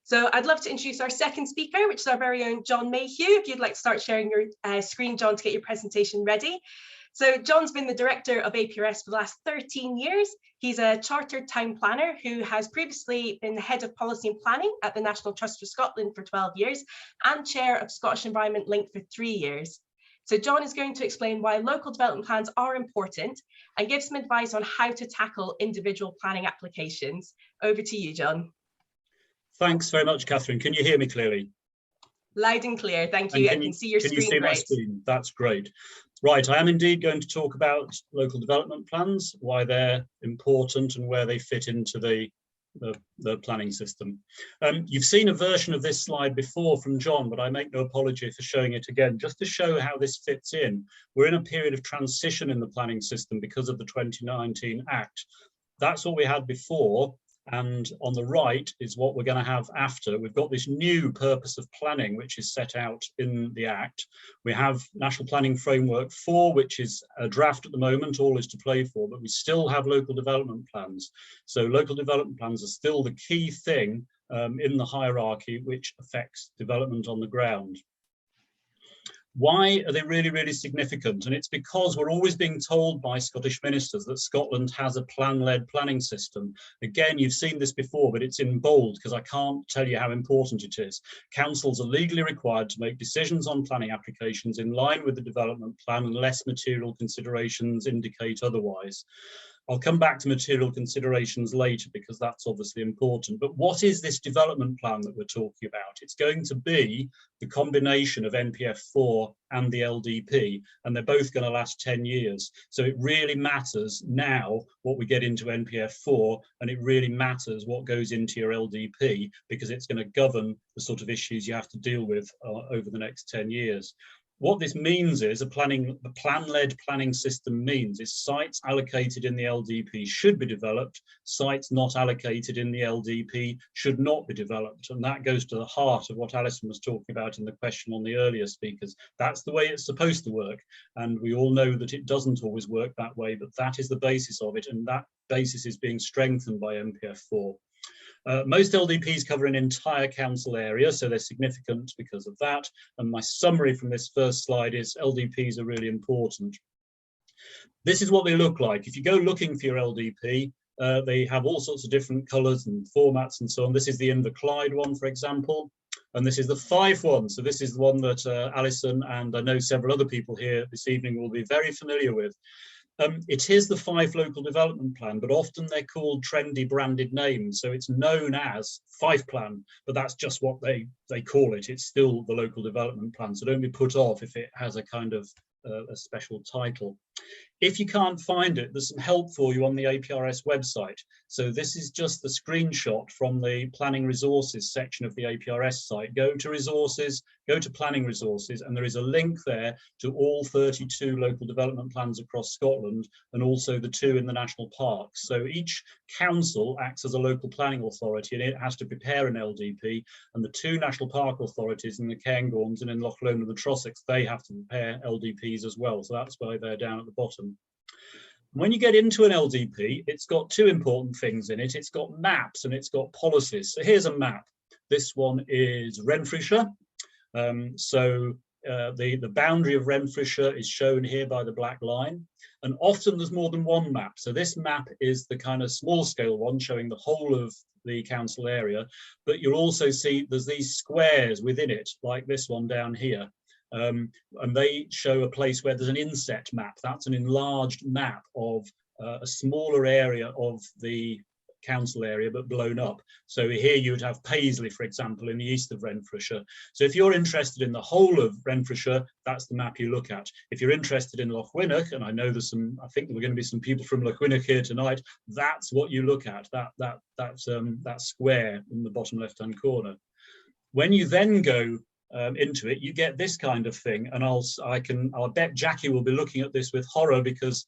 So I'd love to introduce our second speaker, which is our very own John Mayhew. If you'd like to start sharing your screen, John, to get your presentation ready. So John's been the director of APRS for the last 13 years. He's a chartered town planner who has previously been the head of policy and planning at the National Trust for Scotland for 12 years and chair of Scottish Environment Link for 3 years. So John is going to explain why local development plans are important and give some advice on how to tackle individual planning applications. Over to you, John. Thanks very much, Catherine. Can you hear me clearly? Loud and clear, thank you. I can see your screen. Can you see my screen? That's great. Right, I am indeed going to talk about local development plans, why they're important and where they fit into the planning system. You've seen a version of this slide before from John, but I make no apology for showing it again, just to show how this fits in. We're in a period of transition in the planning system because of the 2019 Act. That's what we had before. And on the right is what we're going to have after. We've got this new purpose of planning, which is set out in the Act. We have National Planning Framework 4, which is a draft at the moment, all is to play for, but we still have local development plans. So local development plans are still the key thing in the hierarchy, which affects development on the ground. Why are they really, really significant? And it's because we're always being told by Scottish ministers that Scotland has a plan-led planning system. Again, you've seen this before, but it's in bold because I can't tell you how important it is. Councils are legally required to make decisions on planning applications in line with the development plan unless material considerations indicate otherwise. I'll come back to material considerations later because that's obviously important. But what is this development plan that we're talking about? It's going to be the combination of NPF 4 and the LDP, and they're both going to last 10 years. So it really matters now what we get into NPF 4, and it really matters what goes into your LDP because it's going to govern the sort of issues you have to deal with over the next 10 years. What this means is the plan-led planning system means is sites allocated in the LDP should be developed, sites not allocated in the LDP should not be developed. And that goes to the heart of what Alison was talking about in the question on the earlier speakers. That's the way it's supposed to work. And we all know that it doesn't always work that way, but that is the basis of it. And that basis is being strengthened by NPF 4. Most LDPs cover an entire council area, so they're significant because of that. And my summary from this first slide is LDPs are really important. This is what they look like. If you go looking for your LDP, they have all sorts of different colours and formats and so on. This is the Inverclyde one, for example. And this is the Fife one. So this is the one that Alison and I know several other people here this evening will be very familiar with. It is the Fife local development plan, but often they're called trendy branded names. So it's known as Fife plan, but that's just what they call it. It's still the local development plan. So don't be put off if it has a kind of a special title. If you can't find it, there's some help for you on the APRS website. So this is just the screenshot from the planning resources section of the APRS site. Go to resources, go to planning resources, and there is a link there to all 32 local development plans across Scotland and also the 2 in the national parks. So each council acts as a local planning authority and it has to prepare an LDP, and the 2 national park authorities in the Cairngorms and in Loch Lomond and the Trossachs, they have to prepare LDPs as well. So that's why they're down at the bottom. When you get into an LDP, it's got 2 important things in it. It's got maps and it's got policies. So here's a map. This one is Renfrewshire. The boundary of Renfrewshire is shown here by the black line. And often there's more than one map. So this map is the kind of small scale one showing the whole of the council area. But you'll also see there's these squares within it, like this one down here. And they show a place where there's an inset map. That's an enlarged map of a smaller area of the council area, but blown up. So here you would have Paisley, for example, in the east of Renfrewshire. So if you're interested in the whole of Renfrewshire, that's the map you look at. If you're interested in Loch Winnoch, and I know there's I think there are going to be some people from Loch Winnoch here tonight, that's what you look at, that square in the bottom left-hand corner. When you then go into it, you get this kind of thing, and I'll bet Jackie will be looking at this with horror because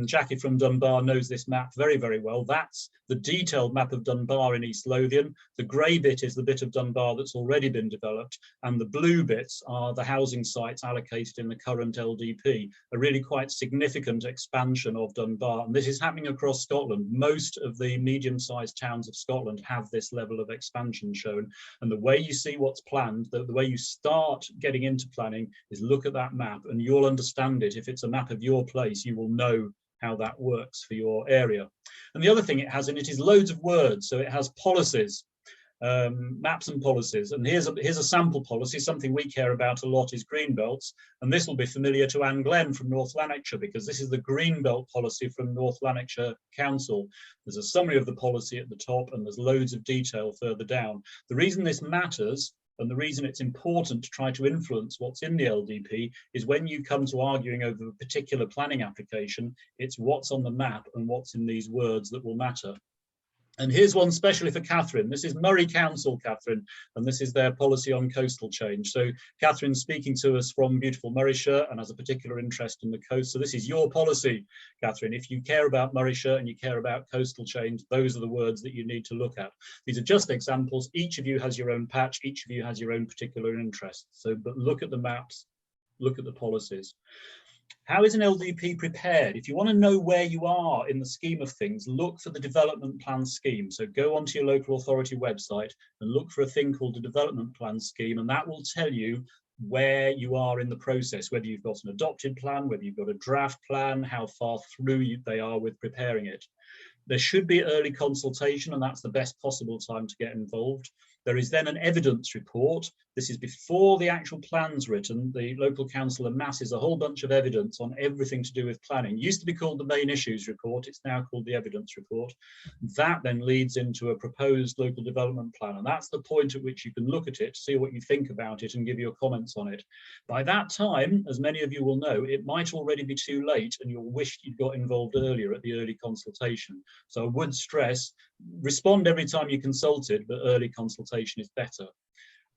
Jackie from Dunbar knows this map very, very well. That's the detailed map of Dunbar in East Lothian. The grey bit is the bit of Dunbar that's already been developed, and the blue bits are the housing sites allocated in the current LDP, a really quite significant expansion of Dunbar. And this is happening across Scotland. Most of the medium-sized towns of Scotland have this level of expansion shown. And the way you see what's planned, the way you start getting into planning is look at that map and you'll understand it. If it's a map of your place, you will know how that works for your area. And the other thing it has in it is loads of words. So it has policies, maps and policies. And here's a sample policy. Something we care about a lot is green belts. And this will be familiar to Anne Glenn from North Lanarkshire, because this is the green belt policy from North Lanarkshire Council. There's a summary of the policy at the top and there's loads of detail further down. The reason this matters and the reason it's important to try to influence what's in the LDP is when you come to arguing over a particular planning application, it's what's on the map and what's in these words that will matter. And here's one specially for Catherine. This is Murray Council, Catherine, and this is their policy on coastal change. So Catherine's speaking to us from beautiful Murrayshire and has a particular interest in the coast. So this is your policy, Catherine. If you care about Murrayshire and you care about coastal change, those are the words that you need to look at. These are just examples. Each of you has your own patch. Each of you has your own particular interest. So, but look at the maps, look at the policies. How is an LDP prepared? If you want to know where you are in the scheme of things, look for the development plan scheme. So go onto your local authority website and look for a thing called the development plan scheme, and that will tell you where you are in the process, whether you've got an adopted plan, whether you've got a draft plan, how far through they are with preparing it. There should be early consultation, and that's the best possible time to get involved. There is then an evidence report. This is before the actual plan's written. The local council amasses a whole bunch of evidence on everything to do with planning. It used to be called the main issues report. It's now called the evidence report. That then leads into a proposed local development plan. And that's the point at which you can look at it, see what you think about it and give your comments on it. By that time, as many of you will know, it might already be too late and you'll wish you'd got involved earlier at the early consultation. So I would stress, respond every time you consulted, but early consultation is better.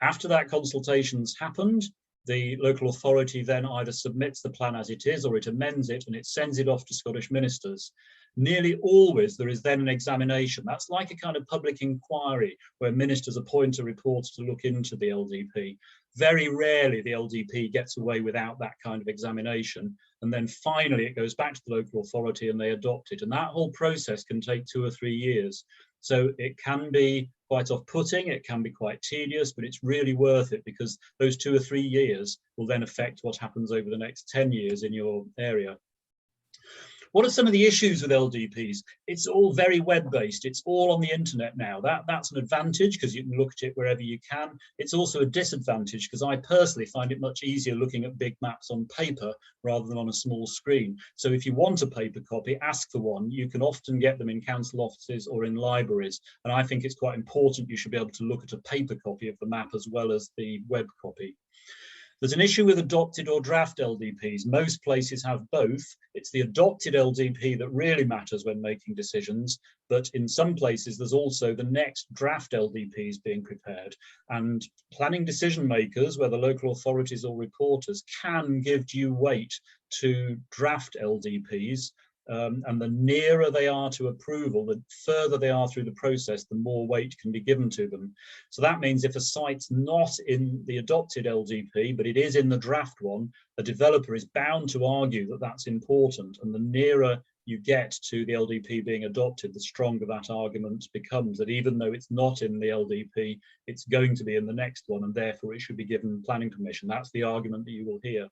After that consultation's happened, the local authority then either submits the plan as it is or it amends it and it sends it off to Scottish ministers. Nearly always there is then an examination. That's like a kind of public inquiry where ministers appoint a reporter to look into the LDP. Very rarely the LDP gets away without that kind of examination. And then finally it goes back to the local authority and they adopt it. And that whole process can take 2 or 3 years. So it can be quite off-putting, it can be quite tedious, but it's really worth it because those 2 or 3 years will then affect what happens over the next 10 years in your area. What are some of the issues with LDPs? It's all very web-based. It's all on the internet now. That's an advantage because you can look at it wherever you can. It's also a disadvantage because I personally find it much easier looking at big maps on paper rather than on a small screen. So if you want a paper copy, ask for one. You can often get them in council offices or in libraries. And I think it's quite important you should be able to look at a paper copy of the map as well as the web copy. There's an issue with adopted or draft LDPs. Most places have both. It's the adopted LDP that really matters when making decisions, but in some places there's also the next draft LDPs being prepared. And planning decision makers, whether local authorities or reporters, can give due weight to draft LDPs. And the nearer they are to approval, the further they are through the process, the more weight can be given to them. So that means if a site's not in the adopted LDP, but it is in the draft one, a developer is bound to argue that that's important. And the nearer you get to the LDP being adopted, the stronger that argument becomes, that even though it's not in the LDP, it's going to be in the next one, and therefore it should be given planning permission. That's the argument that you will hear.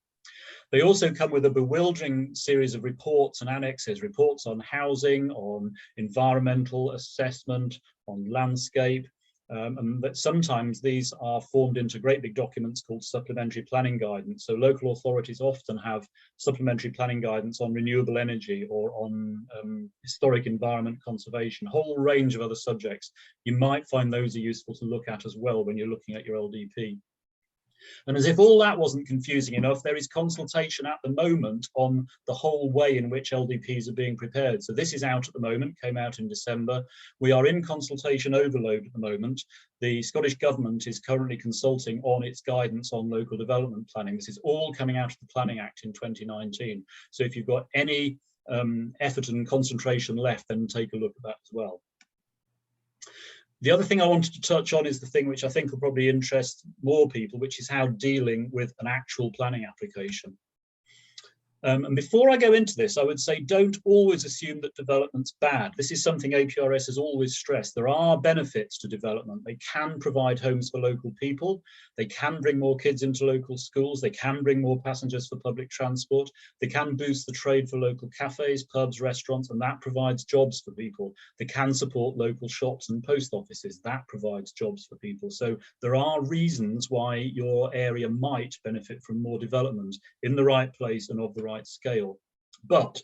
They also come with a bewildering series of reports and annexes, reports on housing, on environmental assessment, on landscape, and that sometimes these are formed into great big documents called supplementary planning guidance. So local authorities often have supplementary planning guidance on renewable energy or on historic environment conservation, a whole range of other subjects. You might find those are useful to look at as well when you're looking at your LDP. And as if all that wasn't confusing enough, there is consultation at the moment on the whole way in which LDPs are being prepared. So this is out at the moment, came out in December. We are in consultation overload at the moment. The Scottish Government is currently consulting on its guidance on local development planning. This is all coming out of the Planning Act in 2019. So if you've got any effort and concentration left, then take a look at that as well. The other thing I wanted to touch on is the thing which I think will probably interest more people, which is how dealing with an actual planning application. And before I go into this, I would say don't always assume that development's bad. This is something APRS has always stressed. There are benefits to development. They can provide homes for local people. They can bring more kids into local schools. They can bring more passengers for public transport. They can boost the trade for local cafes, pubs, restaurants, and that provides jobs for people. They can support local shops and post offices. That provides jobs for people. So there are reasons why your area might benefit from more development in the right place and of the right scale. But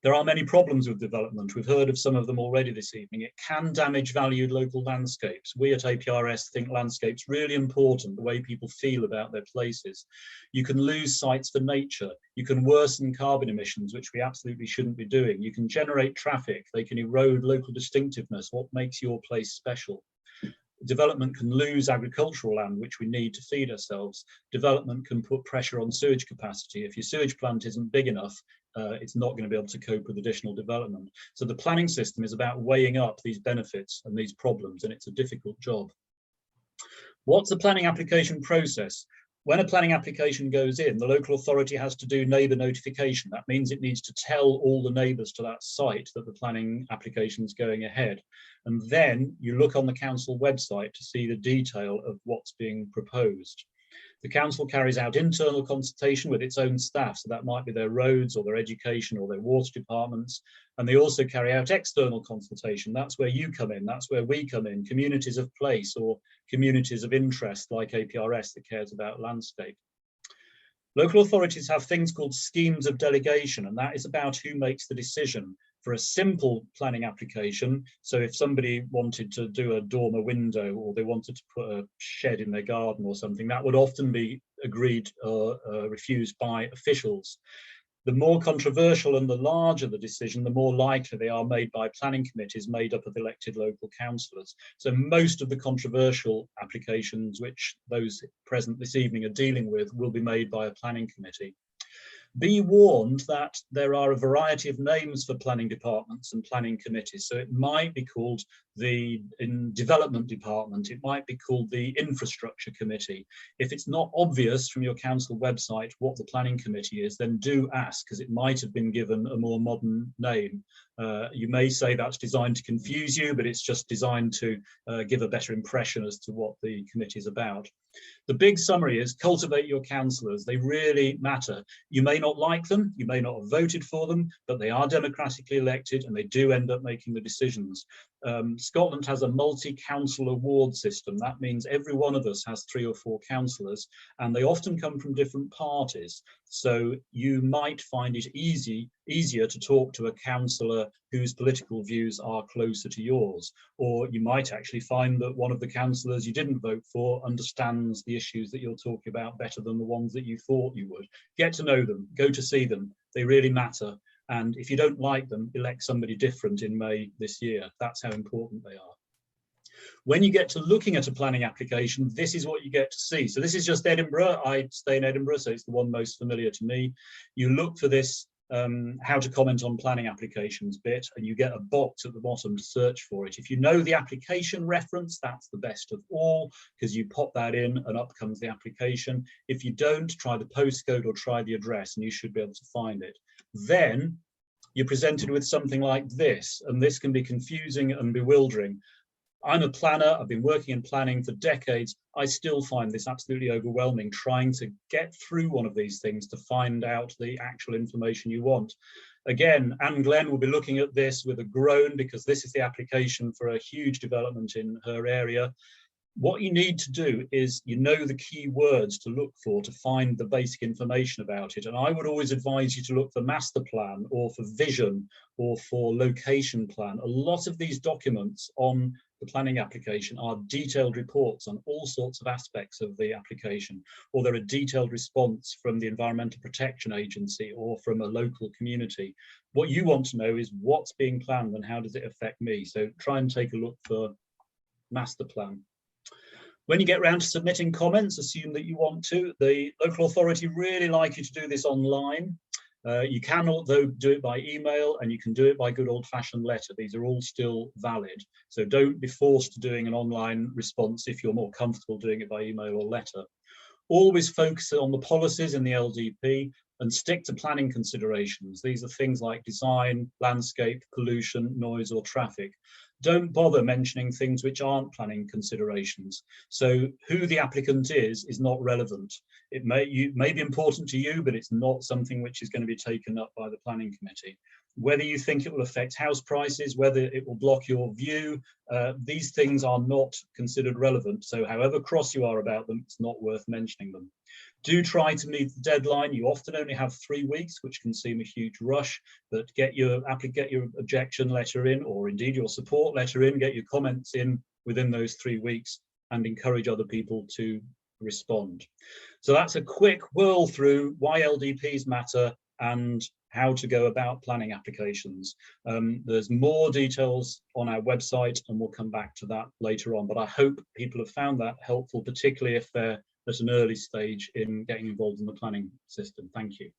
there are many problems with development. We've heard of some of them already this evening. It can damage valued local landscapes. We at APRS think landscape's really important, the way people feel about their places. You can lose sites for nature. You can worsen carbon emissions, which we absolutely shouldn't be doing. You can generate traffic. They can erode local distinctiveness, what makes your place special. Development can lose agricultural land, which we need to feed ourselves. Development can put pressure on sewage capacity. If your sewage plant isn't big enough, it's not going to be able to cope with additional development. So the planning system is about weighing up these benefits and these problems, and it's a difficult job. What's the planning application process? When a planning application goes in, the local authority has to do neighbour notification. That means it needs to tell all the neighbours to that site that the planning application is going ahead. And then you look on the council website to see the detail of what's being proposed. The council carries out internal consultation with its own staff, so that might be their roads or their education or their water departments. And they also carry out external consultation. That's where you come in, that's where we come in, communities of place or communities of interest like APRS that cares about landscape. Local authorities have things called schemes of delegation, and that is about who makes the decision. For a simple planning application, so if somebody wanted to do a dormer window or they wanted to put a shed in their garden or something, that would often be agreed or refused by officials. The more controversial and the larger the decision, the more likely they are made by planning committees made up of elected local councillors. So most of the controversial applications which those present this evening are dealing with will be made by a planning committee. Be warned that there are a variety of names for planning departments and planning committees. So it might be called the development department, it might be called the infrastructure committee. If it's not obvious from your council website what the planning committee is, then do ask, because it might have been given a more modern name. You may say that's designed to confuse you, but it's just designed to give a better impression as to what the committee is about. The big summary is cultivate your councillors. They really matter. You may not like them, you may not have voted for them, but they are democratically elected and they do end up making the decisions. Scotland has a multi-council award system. That means every one of us has 3 or 4 councillors, and they often come from different parties. So you might find it easier to talk to a councillor whose political views are closer to yours, or you might actually find that one of the councillors you didn't vote for understands the issues that you're talking about better than the ones that you thought you would. Get to know them, go to see them, they really matter. And if you don't like them, elect somebody different in May this year. That's how important they are. When you get to looking at a planning application, this is what you get to see. So this is just Edinburgh. I stay in Edinburgh, so it's the one most familiar to me. You look for this how to comment on planning applications bit, and you get a box at the bottom to search for it. If you know the application reference, that's the best of all, because you pop that in and up comes the application. If you don't, try the postcode or try the address and you should be able to find it. Then you're presented with something like this, and this can be confusing and bewildering. I'm a planner, I've been working in planning for decades. I still find this absolutely overwhelming, trying to get through one of these things to find out the actual information you want. Again, Anne Glenn will be looking at this with a groan, because this is the application for a huge development in her area. What you need to do is, you know, the key words to look for to find the basic information about it. And I would always advise you to look for master plan or for vision or for location plan. A lot of these documents on the planning application are detailed reports on all sorts of aspects of the application, or they're a detailed response from the Environmental Protection Agency or from a local community. What you want to know is what's being planned and how does it affect me. So try and take a look for master plan. When you get round to submitting comments, assume that you want to. The local authority really like you to do this online. You cannot, though, do it by email, and you can do it by good old-fashioned letter. These are all still valid. So don't be forced to doing an online response if you're more comfortable doing it by email or letter. Always focus on the policies in the LDP and stick to planning considerations. These are things like design, landscape, pollution, noise, or traffic. Don't bother mentioning things which aren't planning considerations. So who the applicant is not relevant. It may be important to you, but it's not something which is going to be taken up by the planning committee. Whether you think it will affect house prices, whether it will block your view, these things are not considered relevant. So however cross you are about them, it's not worth mentioning them. Do try to meet the deadline. You often only have 3 weeks, which can seem a huge rush, but get your objection letter in, or indeed your support letter in, get your comments in within those 3 weeks, and encourage other people to respond. So that's a quick whirl through why LDPs matter and how to go about planning applications. There's more details on our website, and we'll come back to that later on, but I hope people have found that helpful, particularly if they're at an early stage in getting involved in the planning system. Thank you.